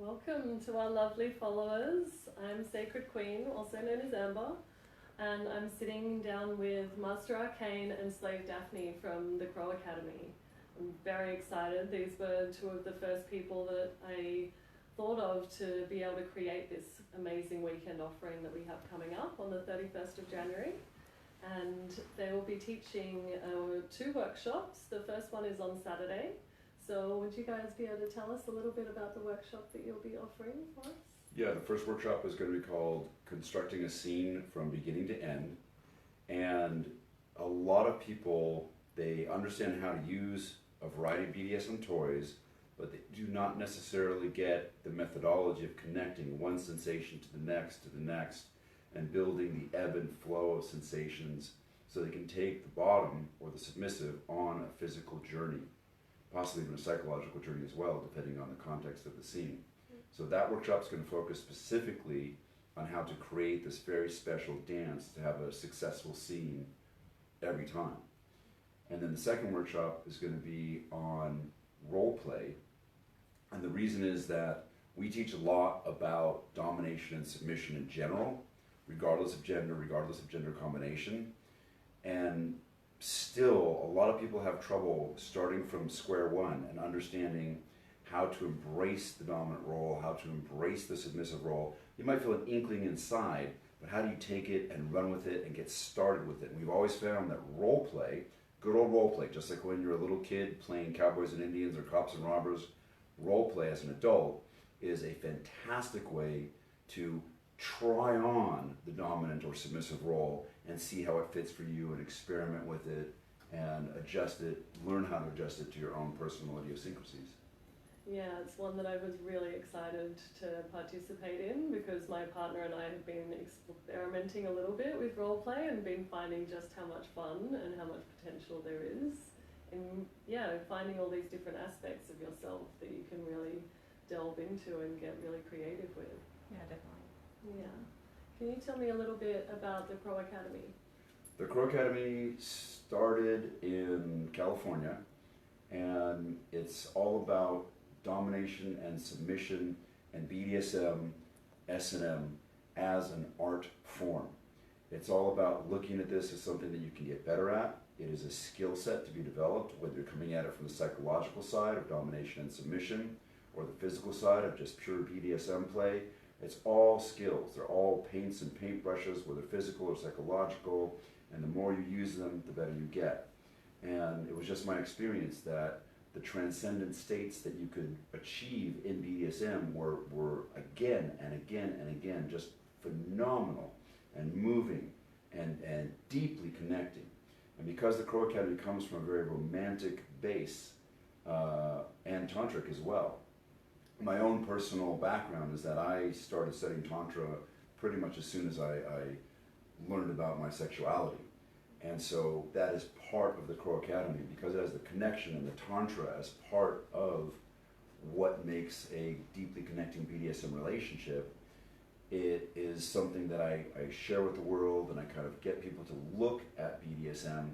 Welcome to our lovely followers. I'm Sacred Queen, also known as Amber, and I'm sitting down with Master Arcane and Slave Daphne from the Crow Academy. I'm very excited. These were two of the first people that I thought of to be able to create this amazing weekend offering that we have coming up on the 31st of January. And they will be teaching two workshops. The first one is on Saturday. So would you guys be able to tell us a little bit about the workshop that you'll be offering for us? Yeah, the first workshop is going to be called Constructing a Scene from Beginning to End. And a lot of people, they understand how to use a variety of BDSM toys, but they do not necessarily get the methodology of connecting one sensation to the next, and building the ebb and flow of sensations so they can take the bottom or the submissive on a physical journey, possibly even a psychological journey as well, depending on the context of the scene. So that workshop is going to focus specifically on how to create this very special dance to have a successful scene every time. And then the second workshop is going to be on role play. And the reason is that we teach a lot about domination and submission in general, regardless of gender combination. And still, a lot of people have trouble starting from square one and understanding how to embrace the dominant role, how to embrace the submissive role. You might feel an inkling inside, but how do you take it and run with it and get started with it? And we've always found that role play, good old role play, just like when you're a little kid playing cowboys and Indians or cops and robbers, role play as an adult is a fantastic way to try on the dominant or submissive role and see how it fits for you and experiment with it and adjust it, learn how to adjust it to your own personal idiosyncrasies. Yeah, it's one that I was really excited to participate in because my partner and I have been experimenting a little bit with roleplay and been finding just how much fun and how much potential there is in finding all these different aspects of yourself that you can really delve into and get really creative with. Yeah, definitely. Yeah. Can you tell me a little bit about the Crow Academy? The Crow Academy started in California, and it's all about domination and submission and BDSM, S&M as an art form. It's all about looking at this as something that you can get better at. It is a skill set to be developed, whether you're coming at it from the psychological side of domination and submission or the physical side of just pure BDSM play. It's all skills. They're all paints and paintbrushes, whether physical or psychological, and the more you use them, the better you get. And it was just my experience that the transcendent states that you could achieve in BDSM were again and again and again just phenomenal and moving and deeply connecting. And because the Crow Academy comes from a very romantic base and Tantric as well, my own personal background is that I started studying Tantra pretty much as soon as I learned about my sexuality. And so that is part of the Crow Academy because it has the connection and the Tantra as part of what makes a deeply connecting BDSM relationship. It is something that I share with the world, and I kind of get people to look at BDSM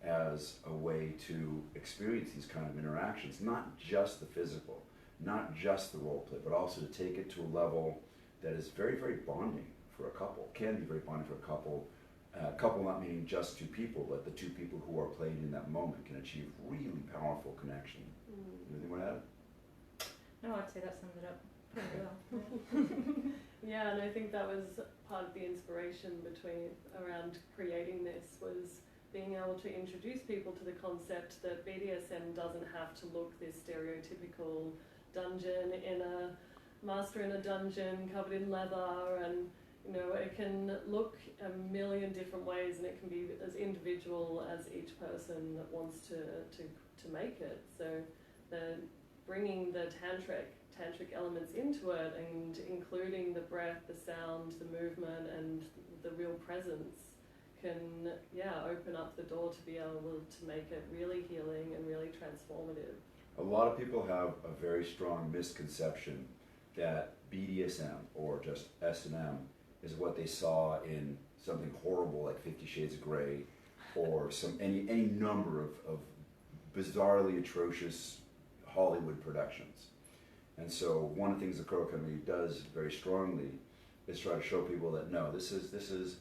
as a way to experience these kind of interactions, not just the physical, not just the role play, but also to take it to a level that is very, very bonding for a couple, can be very bonding for a couple. Couple not meaning just two people, but the two people who are playing in that moment can achieve really powerful connection. Anything you want to add? No, I'd say that sums it up pretty well. Yeah, and I think that was part of the inspiration around creating this was being able to introduce people to the concept that BDSM doesn't have to look this stereotypical dungeon in a master in a dungeon covered in leather, and it can look a million different ways, and it can be as individual as each person that wants to make it. So bringing the tantric elements into it and including the breath, the sound, the movement, and the real presence can open up the door to be able to make it really healing and really transformative. A lot of people have a very strong misconception that BDSM or just S&M is what they saw in something horrible like 50 Shades of Grey or any number of bizarrely atrocious Hollywood productions. And so one of the things the Crow Academy does very strongly is try to show people that no, this is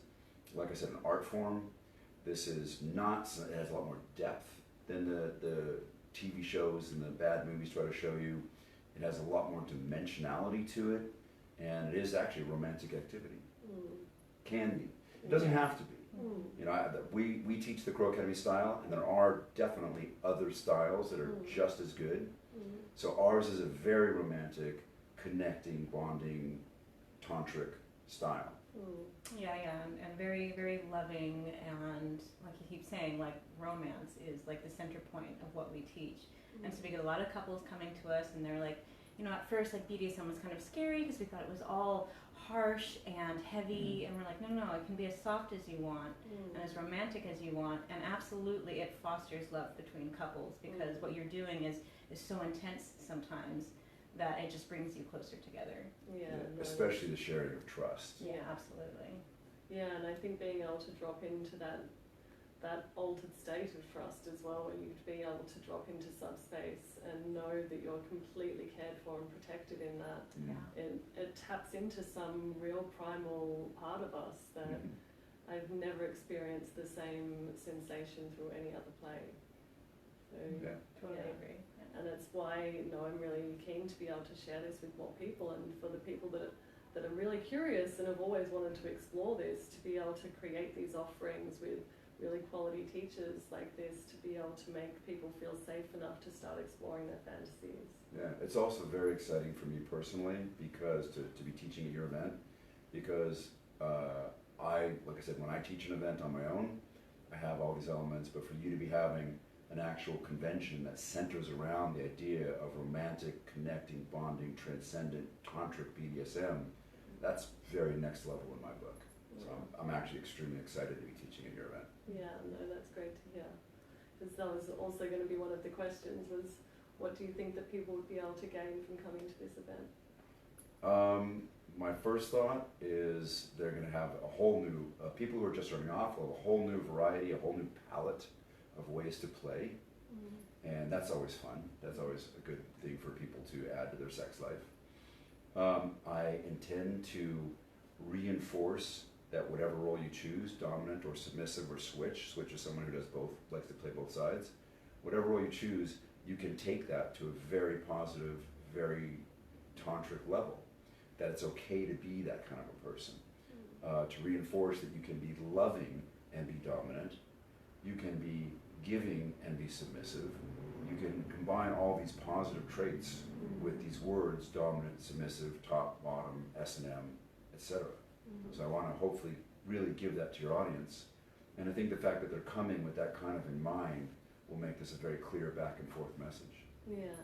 like I said, an art form. This is not, it has a lot more depth than the TV shows and the bad movies try to show you. It has a lot more dimensionality to it, and it is actually a romantic activity. Can be. It doesn't have to be. You know, we teach the Crow Academy style, and there are definitely other styles that are just as good. So ours is a very romantic, connecting, bonding, tantric style. Yeah, and very, very loving, and like you keep saying, like romance is like the center point of what we teach. And so we get a lot of couples coming to us, and they're like, you know, at first like BDSM was kind of scary because we thought it was all harsh and heavy, and we're like, no, it can be as soft as you want and as romantic as you want, and absolutely it fosters love between couples, because what you're doing is so intense sometimes that it just brings you closer together. Especially the sharing of trust. Yeah, absolutely. Yeah, and I think being able to drop into that altered state of trust as well, where you'd be able to drop into subspace and know that you're completely cared for and protected in that. It taps into some real primal part of us that I've never experienced the same sensation through any other play. So, Totally agree. And it's why, I'm really keen to be able to share this with more people, and for the people that are really curious and have always wanted to explore this, to be able to create these offerings with really quality teachers like this, to be able to make people feel safe enough to start exploring their fantasies. Yeah, it's also very exciting for me personally, because to be teaching at your event, because like I said, when I teach an event on my own, I have all these elements, but for you to be having an actual convention that centers around the idea of romantic, connecting, bonding, transcendent, tantric BDSM, that's very next level in my book. So I'm actually extremely excited to be teaching at your event. Yeah, no, that's great to hear. Because that was also going to be one of the questions, was what do you think that people would be able to gain from coming to this event? My first thought is they're going to have a whole new, people who are just starting off will have a whole new variety, a whole new palette of ways to play. And that's always fun. That's always a good thing for people to add to their sex life. I intend to reinforce that whatever role you choose, dominant or submissive or switch is someone who does both, likes to play both sides. Whatever role you choose, you can take that to a very positive, very tantric level. That it's okay to be that kind of a person. To reinforce that you can be loving and be dominant. You can be giving and be submissive. You can combine all these positive traits with these words, dominant, submissive, top, bottom, S&M, etc. So I want to hopefully really give that to your audience. And I think the fact that they're coming with that kind of in mind will make this a very clear back and forth message. Yeah.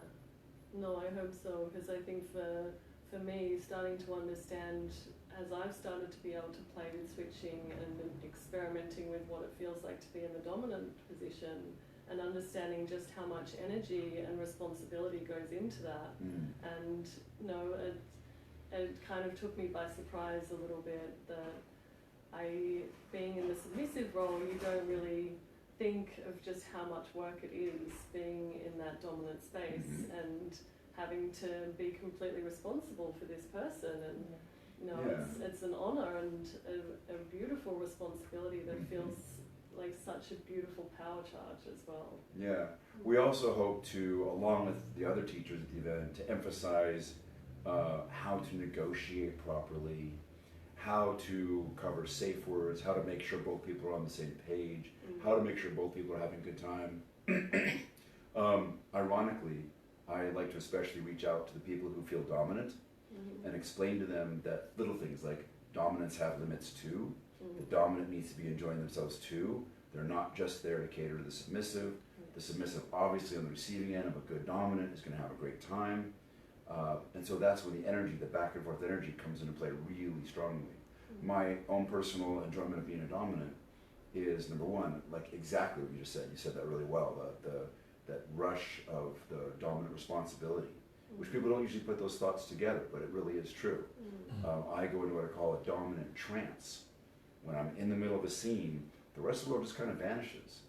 No, I hope so, because I think for me, starting to understand, as I've started to be able to play with switching and experimenting with what it feels like to be in the dominant position, and understanding just how much energy and responsibility goes into that. And it kind of took me by surprise a little bit that being in the submissive role, you don't really think of just how much work it is being in that dominant space and having to be completely responsible for this person. And it's an honor and a beautiful responsibility that feels like such a beautiful power charge as well. Yeah, we also hope to, along with the other teachers at the event, to emphasize how to negotiate properly, how to cover safe words, how to make sure both people are on the same page, how to make sure both people are having a good time. Ironically, I like to especially reach out to the people who feel dominant and explain to them that little things like dominants have limits too. The dominant needs to be enjoying themselves too. They're not just there to cater to the submissive. The submissive, obviously on the receiving end of a good dominant, is going to have a great time. And so that's when the energy, the back and forth energy, comes into play really strongly. My own personal enjoyment of being a dominant is, number one, like exactly what you just said. You said that really well, that rush of the dominant responsibility, which people don't usually put those thoughts together, but it really is true. I go into what I call a dominant trance. When I'm in the middle of a scene, the rest of the world just kind of vanishes.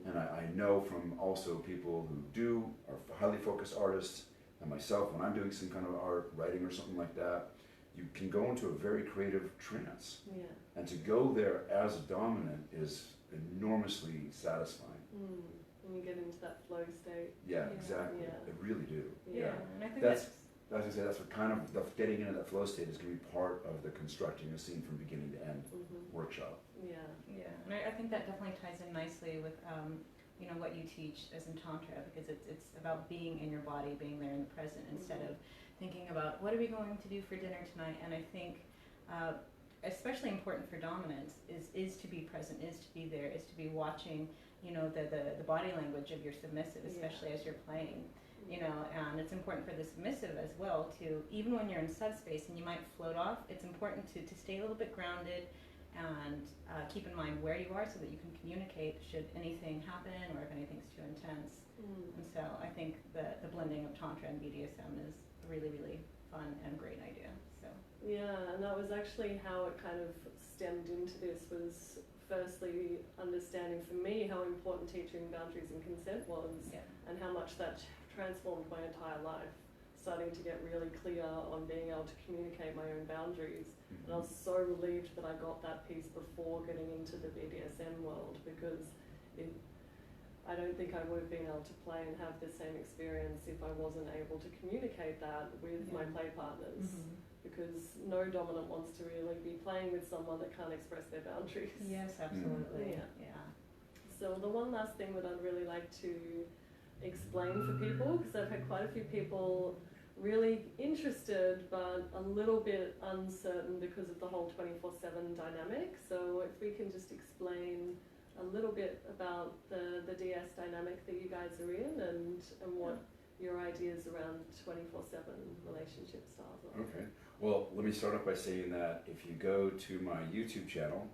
And I know from also people who are highly focused artists And myself, when I'm doing some kind of art, writing or something like that, you can go into a very creative trance. Yeah. And to go there as a dominant is enormously satisfying. And you get into that flow state. Yeah, exactly. Yeah. They really do. Yeah, and I think That's, as I say, that's what kind of, the getting into that flow state is going to be part of the constructing a scene from beginning to end workshop. Yeah. Yeah, and I think that definitely ties in nicely with you know, what you teach as in Tantra, because it's about being in your body, being there in the present, instead of thinking about what are we going to do for dinner tonight. And I think especially important for dominance is to be present, is to be there, is to be watching, you know, the body language of your submissive, especially as you're playing. You know, and it's important for the submissive as well to, even when you're in subspace and you might float off, it's important to stay a little bit grounded and keep in mind where you are so that you can communicate should anything happen or if anything's too intense. And so I think the blending of Tantra and BDSM is a really, really fun and great idea. So Yeah, and that was actually how it kind of stemmed into this, was firstly understanding for me how important teaching boundaries and consent was, and how much that transformed my entire life, starting to get really clear on being able to communicate my own boundaries. And I was so relieved that I got that piece before getting into the BDSM world, because I don't think I would have been able to play and have the same experience if I wasn't able to communicate that with my play partners. Because no dominant wants to really be playing with someone that can't express their boundaries. yes, absolutely. Yeah. So the one last thing that I'd really like to explain for people, because I've had quite a few people really interested but a little bit uncertain because of the whole 24/7 dynamic. So if we can just explain a little bit about the DS dynamic that you guys are in, and what your ideas around 24/7 relationship styles are. Okay. Well, let me start off by saying that if you go to my YouTube channel,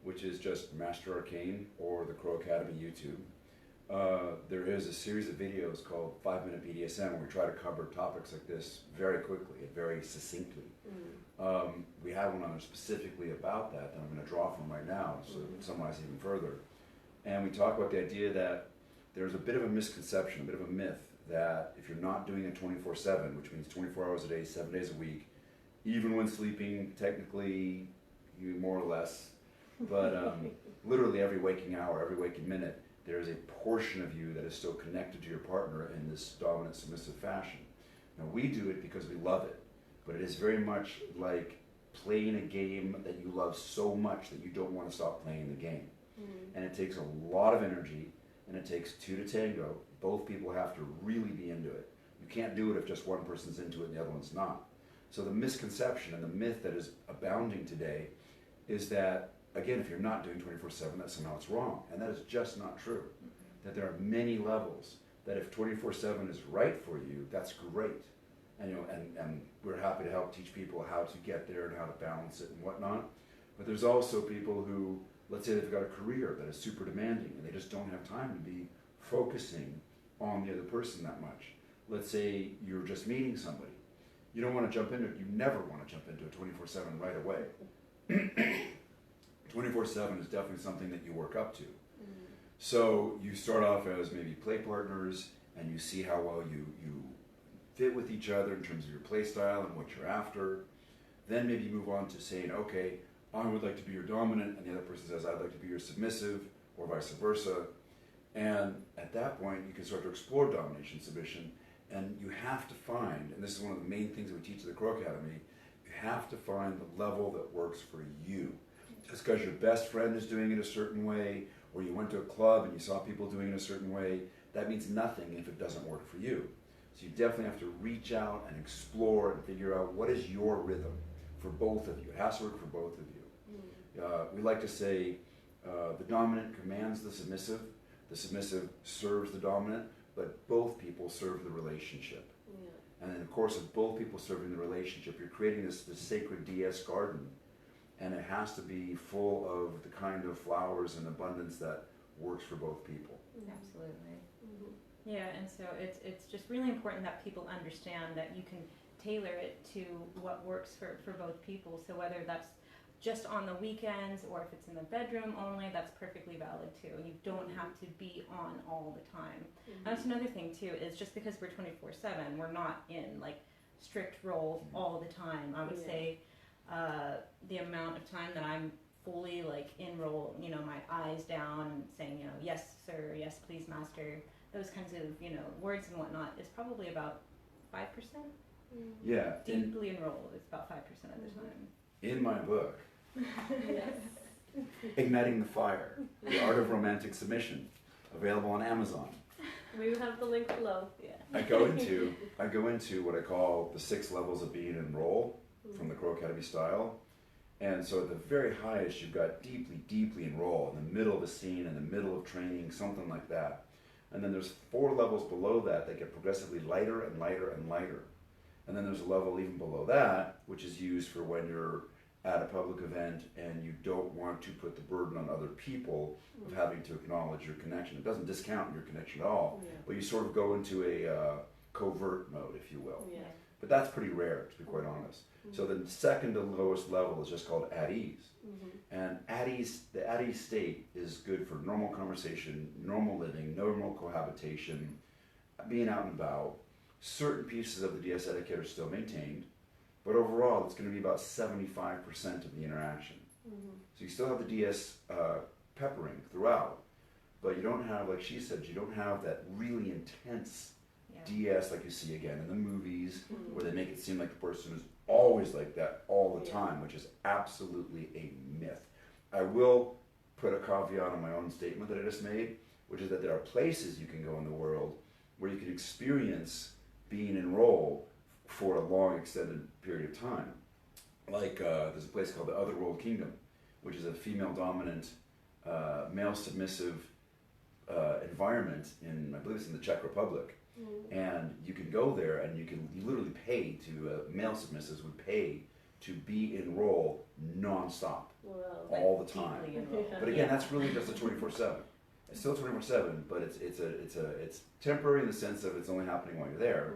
which is just Master Arcane or the Crow Academy YouTube, there is a series of videos called 5 Minute BDSM where we try to cover topics like this very quickly and very succinctly. We have one on there specifically about that I'm going to draw from right now, so to summarize even further. And we talk about the idea that there's a bit of a misconception, a bit of a myth, that if you're not doing it 24/7, which means 24 hours a day, 7 days a week, even when sleeping, technically, you more or less, but literally every waking hour, every waking minute, there is a portion of you that is still connected to your partner in this dominant submissive fashion. Now we do it because we love it, but it is very much like playing a game that you love so much that you don't want to stop playing the game. And it takes a lot of energy, and it takes two to tango. Both people have to really be into it. You can't do it if just one person's into it and the other one's not. So the misconception and the myth that is abounding today is that, again, if you're not doing 24/7, that somehow it's wrong. And that is just not true. That there are many levels, that if 24/7 is right for you, that's great. And, you know, and we're happy to help teach people how to get there and how to balance it and whatnot. But there's also people who, let's say they've got a career that is super demanding and they just don't have time to be focusing on the other person that much. Let's say you're just meeting somebody. You don't want to jump into it. You never want to jump into it 24/7 right away. 24/7 is definitely something that you work up to. So you start off as maybe play partners, and you see how well you fit with each other in terms of your play style and what you're after. Then maybe you move on to saying, okay, I would like to be your dominant, and the other person says, I'd like to be your submissive, or vice versa. And at that point, you can start to explore domination submission, and you have to find, and this is one of the main things that we teach at the Crow Academy, you have to find the level that works for you. Just because your best friend is doing it a certain way, or you went to a club and you saw people doing it a certain way, that means nothing if it doesn't work for you. So you definitely have to reach out and explore and figure out what is your rhythm for both of you. It has to work for both of you. We like to say the dominant commands the submissive serves the dominant, but both people serve the relationship. And in the course of both people serving the relationship, you're creating this sacred DS garden, and it has to be full of the kind of flowers and abundance that works for both people. Absolutely. Yeah, and so it's just really important that people understand that you can tailor it to what works for both people. So whether that's just on the weekends, or if it's in the bedroom only, that's perfectly valid too. You don't have to be on all the time. Mm-hmm. And that's another thing too, is just because we're 24/7, we're not in like strict role all the time. I would say the amount of time that I'm fully like in role, you know, my eyes down, saying, you know, yes sir, yes please master, those kinds of, you know, words and whatnot, is probably about 5%. Yeah. Deeply enrolled, it's about 5% of the time. In my book, Yes. Igniting the Fire, The Art of Romantic Submission, available on Amazon. We have the link below. Yeah. I go into what I call the 6 levels of being in role from the Crow Academy style. And so at the very highest, you've got deeply in role, in the middle of a scene, in the middle of training, something like that. And then there's 4 levels below that get progressively lighter and lighter and lighter. And then there's a level even below that, which is used for when you're at a public event and you don't want to put the burden on other people of having to acknowledge your connection. It doesn't discount your connection at all, but you sort of go into a covert mode, if you will. Yeah. But that's pretty rare, to be quite honest. So the second to lowest level is just called at ease. And the at ease state is good for normal conversation, normal living, normal cohabitation, being out and about. Certain pieces of the DS etiquette are still maintained, but overall it's going to be about 75% of the interaction. So you still have the DS peppering throughout, but you don't have, like she said, you don't have that really intense DS like you see again in the movies, where they make it seem like the person is always like that all the time, which is absolutely a myth. I will put a caveat on my own statement that I just made, which is that there are places you can go in the world where you can experience being in role for a long extended period of time. Like there's a place called the Otherworld Kingdom, which is a female dominant, male submissive environment in, I believe it's in the Czech Republic. And you can go there and you literally pay to, male submissives would pay to be in role non-stop, all the time. But again, that's really just a 24/7. It's still 24/7, but it's temporary in the sense of it's only happening while you're there.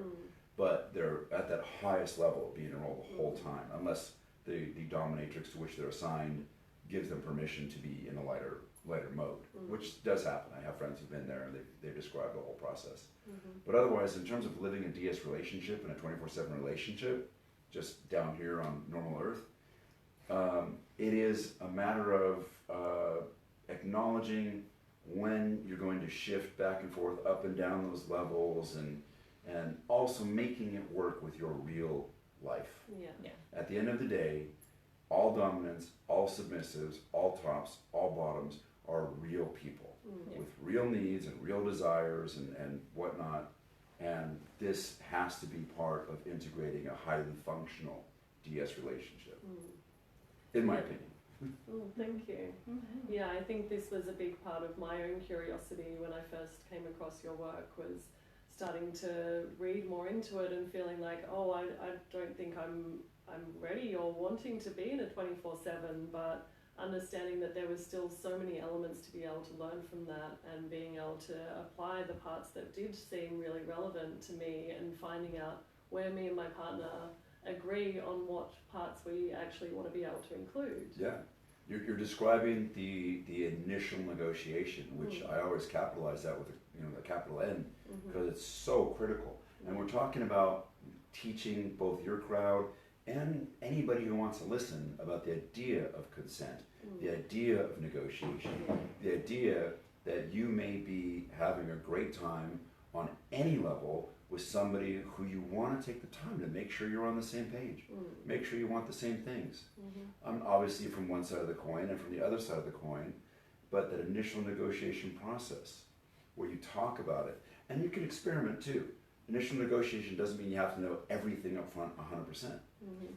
But they're at that highest level of being in role the whole time, unless the dominatrix to which they're assigned gives them permission to be in a lighter mode, which does happen. I have friends who've been there and they've described the whole process. But otherwise, in terms of living a DS relationship and a 24/7 relationship, just down here on normal Earth, it is a matter of acknowledging when you're going to shift back and forth up and down those levels, and also making it work with your real life. At the end of the day, all dominants, all submissives, all tops, all bottoms are real people with real needs and real desires and whatnot. And this has to be part of integrating a highly functional DS relationship, in my opinion. Thank you. Yeah, I think this was a big part of my own curiosity when I first came across your work, was starting to read more into it and feeling like, oh, I don't think I'm ready or wanting to be in a 24/7, but understanding that there was still so many elements to be able to learn from that, and being able to apply the parts that did seem really relevant to me, and finding out where me and my partner agree on what parts we actually want to be able to include. Yeah, you're describing the initial negotiation, which I always capitalize that with the capital N, because it's so critical. And we're talking about teaching both your crowd and anybody who wants to listen about the idea of consent, the idea of negotiation, the idea that you may be having a great time on any level with somebody who you want to take the time to make sure you're on the same page, make sure you want the same things. Obviously from one side of the coin and from the other side of the coin, but that initial negotiation process where you talk about it, and you can experiment too. Initial negotiation doesn't mean you have to know everything up front 100%,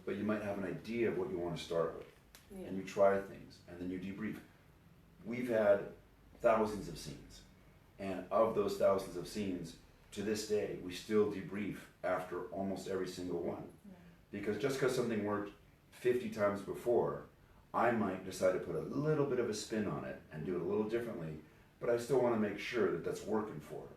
but you might have an idea of what you want to start with, and you try things, and then you debrief. We've had thousands of scenes, and of those thousands of scenes, to this day, we still debrief after almost every single one. Because just because something worked 50 times before, I might decide to put a little bit of a spin on it and do it a little differently, but I still want to make sure that that's working for her.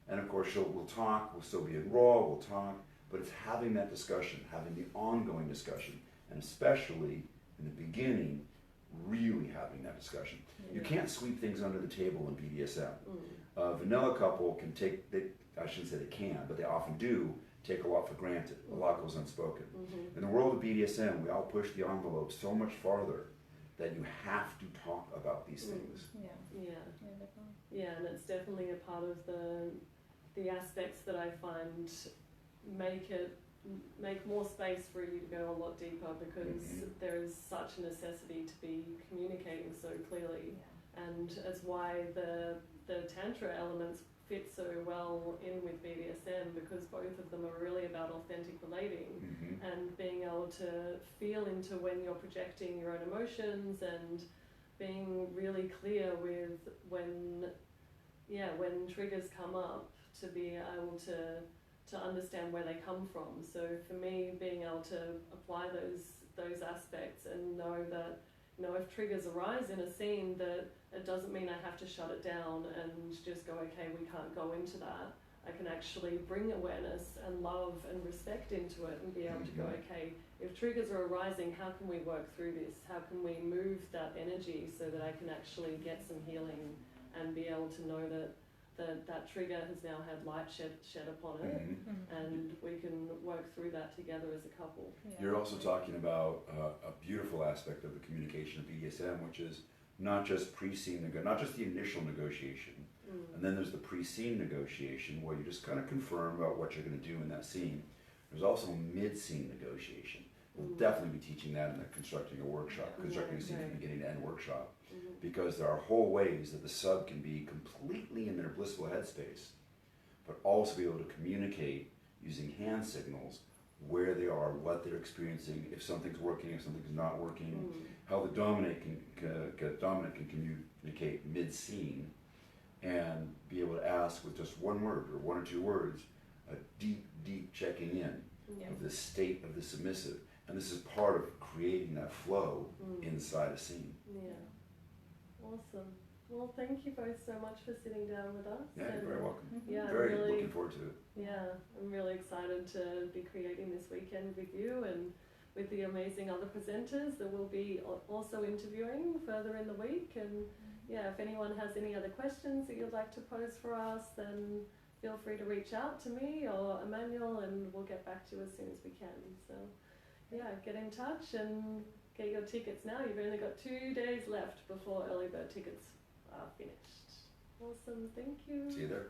And of course, we'll talk, we'll still be in raw, we'll talk, but it's having that discussion, having the ongoing discussion, and especially in the beginning, really having that discussion. You can't sweep things under the table in BDSM. A vanilla couple can take, I shouldn't say they can, but they often do take a lot for granted. A lot goes unspoken. In the world of BDSM, we all push the envelope so much farther that you have to talk about these things. Yeah, and it's definitely a part of the aspects that I find make more space for you to go a lot deeper, because there is such a necessity to be communicating so clearly, and as why the Tantra elements fit so well in with BDSM, because both of them are really about authentic relating and being able to feel into when you're projecting your own emotions, and being really clear with when triggers come up, to be able to understand where they come from. So for me, being able to apply those aspects and know that, if triggers arise in a scene, that it doesn't mean I have to shut it down and just go, okay, we can't go into that. I can actually bring awareness and love and respect into it, and be able to go, okay, if triggers are arising, how can we work through this? How can we move that energy so that I can actually get some healing, and be able to know that that trigger has now had light shed upon it, and we can work through that together as a couple. You're also talking about a beautiful aspect of the communication of BDSM, which is not just pre-scene, not just the initial negotiation, and then there's the pre-scene negotiation where you just kind of confirm about what you're going to do in that scene. There's also mid-scene negotiation. We'll definitely be teaching that in the constructing a workshop, constructing a scene from beginning to end workshop, because there are whole ways that the sub can be completely in their blissful headspace, but also be able to communicate using hand signals where they are, what they're experiencing, if something's working, if something's not working, how the dominant can communicate mid-scene, and be able to ask with just one word or one or two words, a deep checking in of the state of the submissive. And this is part of creating that flow inside a scene. Yeah. Awesome. Well, thank you both so much for sitting down with us. Yeah, you're very welcome. Yeah, Very looking forward to it. Yeah, I'm really excited to be creating this weekend with you and with the amazing other presenters that we'll be also interviewing further in the week. And yeah, if anyone has any other questions that you'd like to pose for us, then feel free to reach out to me or Emmanuel, and we'll get back to you as soon as we can. So yeah, get in touch and get your tickets now. You've only got 2 days left before early bird tickets are finished. Awesome, thank you. See you there.